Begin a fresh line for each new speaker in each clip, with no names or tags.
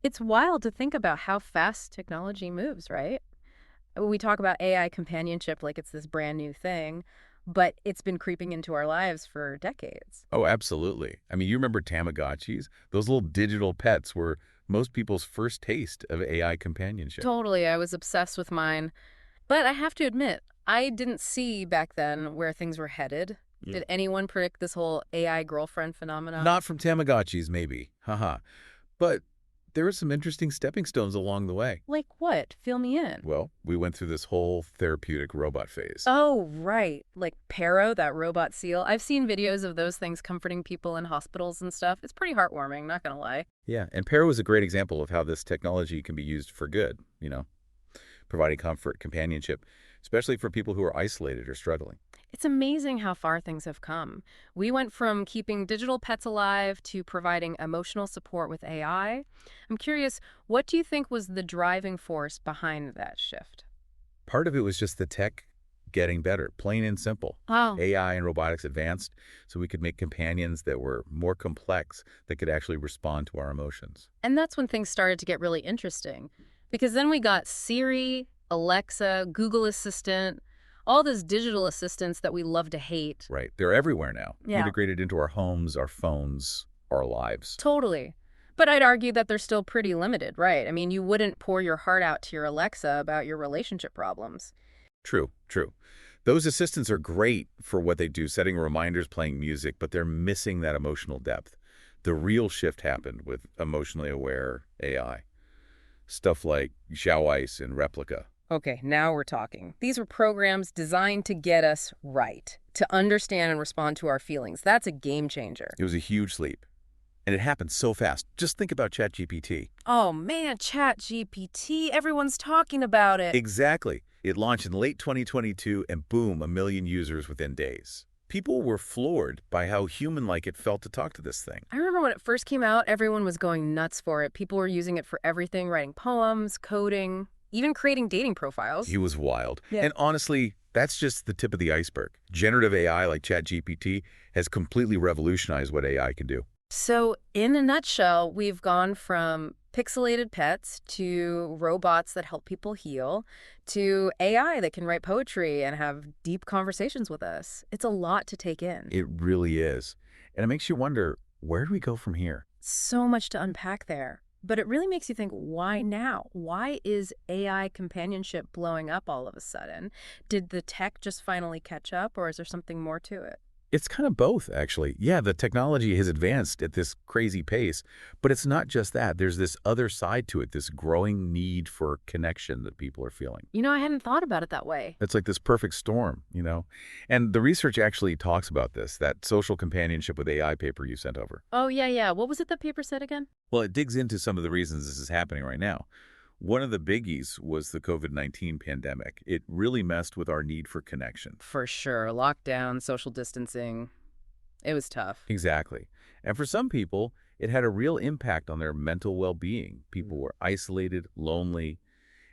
It's wild to think about how fast technology moves, right? We talk about AI companionship like it's this brand new thing, but it's been creeping into our lives for decades.
Oh, absolutely. I mean, you remember Tamagotchis? Those little digital pets were most people's first taste of AI companionship.
Totally, I was obsessed with mine. But I have to admit, I didn't see back then where things were headed.
Yeah.
Did anyone predict this whole AI girlfriend phenomenon?
Not from Tamagotchis, maybe. Haha. But there were some interesting stepping stones along the way.
Like what? Fill me in.
Well, we went through this whole therapeutic robot phase.
Oh, right. Like Pero, that robot seal. I've seen videos of those things comforting people in hospitals and stuff. It's pretty heartwarming, not gonna lie.
Yeah, and Pear was a great example of how this technology can be used for good, providing comfort, companionship, especially for people who are isolated or struggling.
It's amazing how far things have come. We went from keeping digital pets alive to providing emotional support with AI. I'm curious, what do you think was the driving force behind that shift?
Part of it was just the tech getting better, plain and simple.
Oh,
AI and robotics advanced so we could make companions that were more complex, that could actually respond to our emotions.
and that's when things started to get really interesting. Because then we got Siri, Alexa, Google Assistant, all those digital assistants that we love to hate.
Right. They're everywhere now,
Yeah.
integrated into our homes, our phones, our lives.
Totally. But I'd argue that they're still pretty limited, right? I mean, you wouldn't pour your heart out to your Alexa about your relationship problems.
True, true. Those assistants are great for what they do, setting reminders, playing music, but they're missing that emotional depth. The real shift happened with emotionally aware AI. Stuff like Xiaoice and Replica.
Okay, now we're talking. These were programs designed to get us right, to understand and respond to our feelings. That's a game changer.
It was a huge leap. And it happened so fast. Just think about ChatGPT.
Oh man, ChatGPT, everyone's talking about it.
Exactly. It launched in late 2022 and boom, 1 million users within days. People were floored by how human-like it felt to talk to this thing.
I remember when it first came out, everyone was going nuts for it. People were using it for everything, writing poems, coding, even creating dating profiles.
He was wild.
Yeah.
And honestly, that's just the tip of the iceberg. Generative AI like ChatGPT has completely revolutionized what AI can do.
So, in a nutshell, we've gone from pixelated pets to robots that help people heal to AI that can write poetry and have deep conversations with us. It's a lot to take in.
It really is. And it makes you wonder, where do we go from here?
So much to unpack there. But it really makes you think, why now? Why is AI companionship blowing up all of a sudden? Did the tech just finally catch up, or is there something more to it?
It's kind of both, actually. Yeah, the technology has advanced at this crazy pace, but it's not just that. There's this other side to it, this growing need for connection that people are feeling.
You know, I hadn't thought about it that way.
It's like this perfect storm. And the research actually talks about this, that social companionship with AI paper you sent over.
Oh, yeah, yeah. What was it the paper said again?
Well, it digs into some of the reasons this is happening right now. One of the biggies was the COVID-19 pandemic. It really messed with our need for connection.
For sure. Lockdown, social distancing. It was tough.
Exactly. And for some people, it had a real impact on their mental well-being. People were isolated, lonely.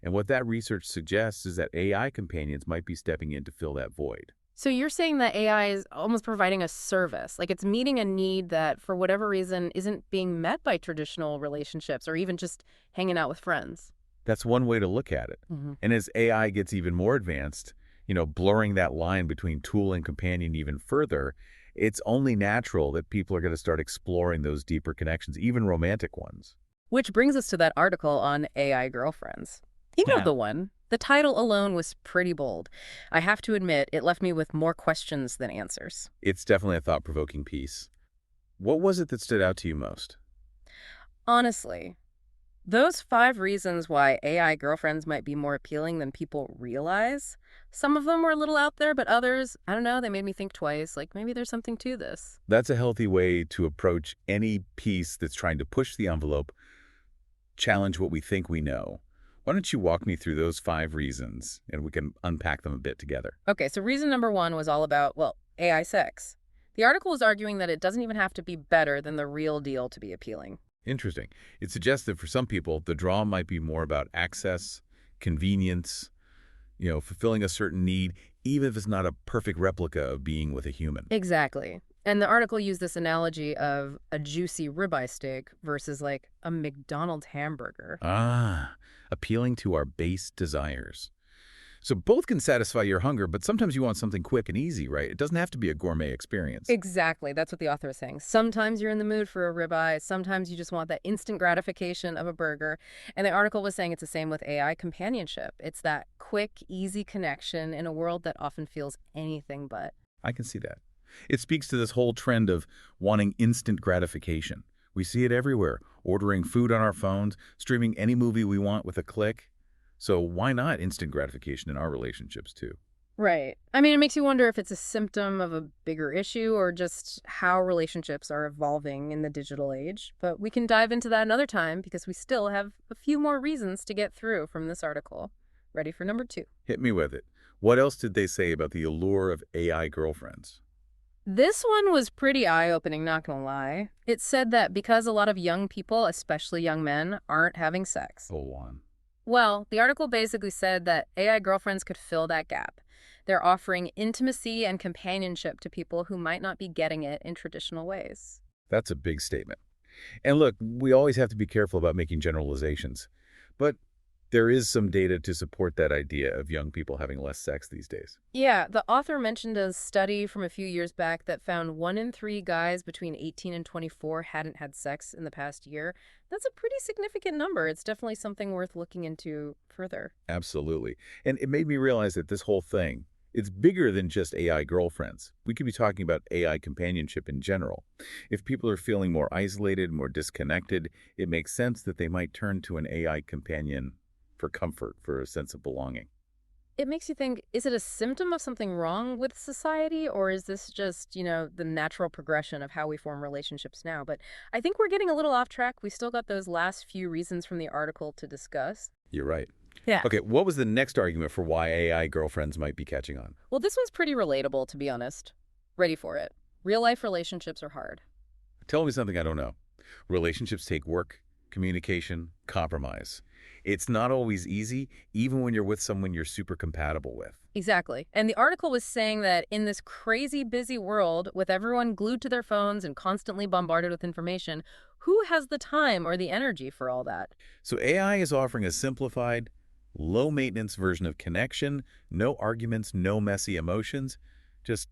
And what that research suggests is that AI companions might be stepping in to fill that void.
So you're saying that AI is almost providing a service, like it's meeting a need that, for whatever reason, isn't being met by traditional relationships or even just hanging out with friends.
That's one way to look at it. And as AI gets even more advanced, blurring that line between tool and companion even further, it's only natural that people are going to start exploring those deeper connections, even romantic ones.
Which brings us to that article on AI girlfriends. You know
Yeah.
the one. The title alone was pretty bold. I have to admit, it left me with more questions than answers.
It's definitely a thought-provoking piece. What was it that stood out to you most?
Honestly, those 5 reasons why AI girlfriends might be more appealing than people realize, some of them were a little out there, but others, I don't know, they made me think twice. Like, maybe there's something to this.
That's a healthy way to approach any piece that's trying to push the envelope, challenge what we think we know. Why don't you walk me through those 5 reasons, and we can unpack them a bit together.
Okay, so reason number 1 was all about, well, AI sex. The article was arguing that it doesn't even have to be better than the real deal to be appealing.
Interesting. It suggests that for some people, the draw might be more about access, convenience, fulfilling a certain need, even if it's not a perfect replica of being with a human.
Exactly. And the article used this analogy of a juicy ribeye steak versus like a McDonald's hamburger.
Ah, appealing to our base desires. So both can satisfy your hunger, but sometimes you want something quick and easy, right? It doesn't have to be a gourmet experience.
Exactly. That's what the author is saying. Sometimes you're in the mood for a ribeye. Sometimes you just want that instant gratification of a burger. And the article was saying it's the same with AI companionship. It's that quick, easy connection in a world that often feels anything but.
I can see that. It speaks to this whole trend of wanting instant gratification. We see it everywhere, ordering food on our phones, streaming any movie we want with a click. So why not instant gratification in our relationships too?
Right. I mean, it makes you wonder if it's a symptom of a bigger issue or just how relationships are evolving in the digital age. But we can dive into that another time because we still have a few more reasons to get through from this article. Ready for number 2?
Hit me with it. What else did they say about the allure of AI girlfriends?
This one was pretty eye-opening, not gonna lie. It said that because a lot of young people, especially young men, aren't having sex.
Hold on.
Well, the article basically said that AI girlfriends could fill that gap. They're offering intimacy and companionship to people who might not be getting it in traditional ways.
That's a big statement. And look, we always have to be careful about making generalizations. But there is some data to support that idea of young people having less sex these days.
Yeah, the author mentioned a study from a few years back that found 1 in 3 guys between 18 and 24 hadn't had sex in the past year. That's a pretty significant number. It's definitely something worth looking into further.
Absolutely. And it made me realize that this whole thing, it's bigger than just AI girlfriends. We could be talking about AI companionship in general. If people are feeling more isolated, more disconnected, it makes sense that they might turn to an AI companion for comfort, for a sense of belonging.
It makes you think, is it a symptom of something wrong with society, or is this just, the natural progression of how we form relationships now? But I think we're getting a little off track. We still got those last few reasons from the article to discuss.
You're right.
Yeah.
Okay, what was the next argument for why AI girlfriends might be catching on?
Well, this one's pretty relatable, to be honest. Ready for it. Real-life relationships are hard.
Tell me something I don't know. Relationships take work, communication, compromise. It's not always easy, even when you're with someone you're super compatible with.
Exactly. And the article was saying that in this crazy busy world, with everyone glued to their phones and constantly bombarded with information, who has the time or the energy for all that?
So AI is offering a simplified, low-maintenance version of connection, no arguments, no messy emotions, just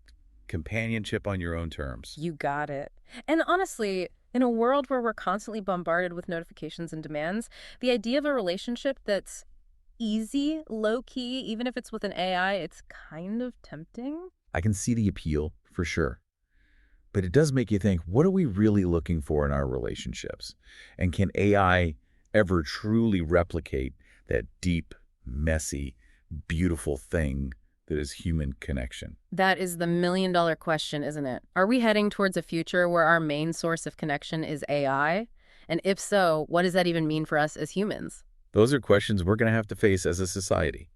companionship on your own terms.
You got it. And honestly, in a world where we're constantly bombarded with notifications and demands, the idea of a relationship that's easy, low-key, even if it's with an AI, it's kind of tempting.
I can see the appeal, for sure. But it does make you think, what are we really looking for in our relationships? And can AI ever truly replicate that deep, messy, beautiful thing that is human connection?
That is the million-dollar question, isn't it? Are we heading towards a future where our main source of connection is AI? And if so, what does that even mean for us as humans?
Those are questions we're going to have to face as a society.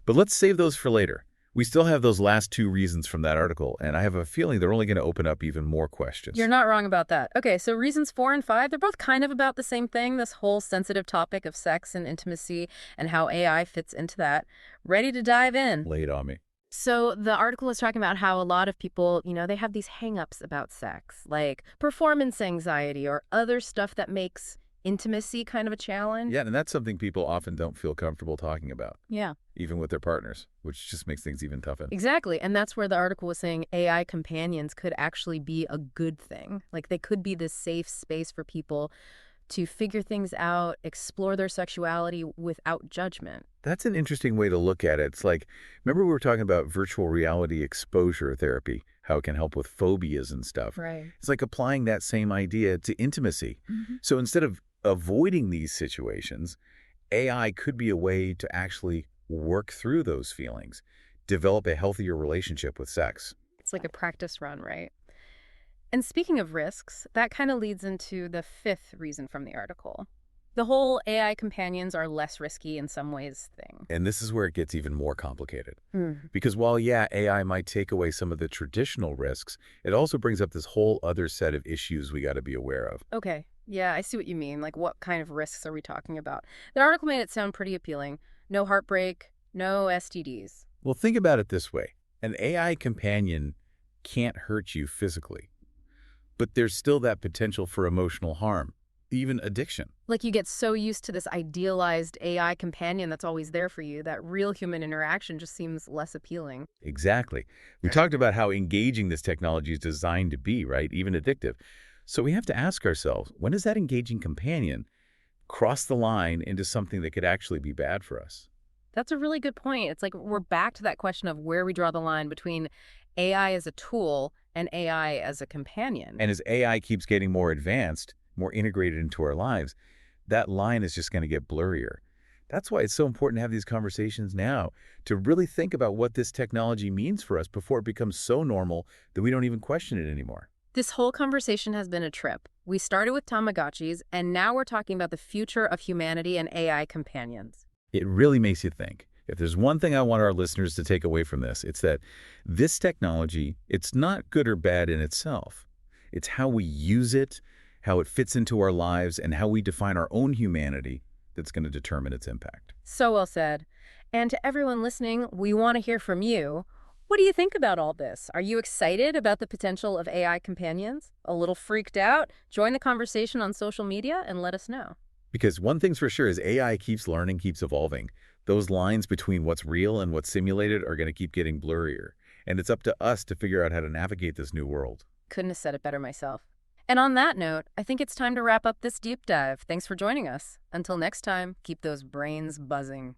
But let's save those for later. We still have those last 2 reasons from that article, and I have a feeling they're only going to open up even more questions.
You're not wrong about that. Okay, so reasons 4 and 5, they're both kind of about the same thing, this whole sensitive topic of sex and intimacy and how AI fits into that. Ready to dive in?
Lay it on me.
So the article is talking about how a lot of people, they have these hang-ups about sex, like performance anxiety or other stuff that makes intimacy kind of a challenge.
Yeah, and that's something people often don't feel comfortable talking about.
Yeah.
Even with their partners, which just makes things even tougher.
Exactly. And that's where the article was saying AI companions could actually be a good thing. Like they could be this safe space for people to figure things out, explore their sexuality without judgment.
That's an interesting way to look at it. It's like, remember we were talking about virtual reality exposure therapy, how it can help with phobias and stuff.
Right.
It's like applying that same idea to intimacy. So instead of avoiding these situations, AI could be a way to actually work through those feelings, develop a healthier relationship with sex.
It's like a practice run, right? And speaking of risks, that kind of leads into the 5th reason from the article. The whole AI companions are less risky in some ways thing.
And this is where it gets even more complicated. Because while, yeah, AI might take away some of the traditional risks, it also brings up this whole other set of issues we got to be aware of.
Okay. Yeah, I see what you mean. Like, what kind of risks are we talking about? The article made it sound pretty appealing. No heartbreak, no STDs.
Well, think about it this way. An AI companion can't hurt you physically. but there's still that potential for emotional harm, even addiction.
Like you get so used to this idealized AI companion that's always there for you that real human interaction just seems less appealing.
Exactly. We talked about how engaging this technology is designed to be, right? Even addictive. So we have to ask ourselves, when does that engaging companion cross the line into something that could actually be bad for us?
That's a really good point. It's like we're back to that question of where we draw the line between AI as a tool and AI as a companion.
And as AI keeps getting more advanced, more integrated into our lives, that line is just going to get blurrier. That's why it's so important to have these conversations now, to really think about what this technology means for us before it becomes so normal that we don't even question it anymore.
This whole conversation has been a trip. We started with Tamagotchis, and now we're talking about the future of humanity and AI companions.
It really makes you think. If there's one thing I want our listeners to take away from this, it's that this technology, it's not good or bad in itself. It's how we use it, how it fits into our lives, and how we define our own humanity that's going to determine its impact.
So well said. And to everyone listening, we want to hear from you. What do you think about all this? Are you excited about the potential of AI companions? A little freaked out? Join the conversation on social media and let us know.
Because one thing's for sure is AI keeps learning, keeps evolving. Those lines between what's real and what's simulated are going to keep getting blurrier. And it's up to us to figure out how to navigate this new world.
Couldn't have said it better myself. And on that note, I think it's time to wrap up this deep dive. Thanks for joining us. Until next time, keep those brains buzzing.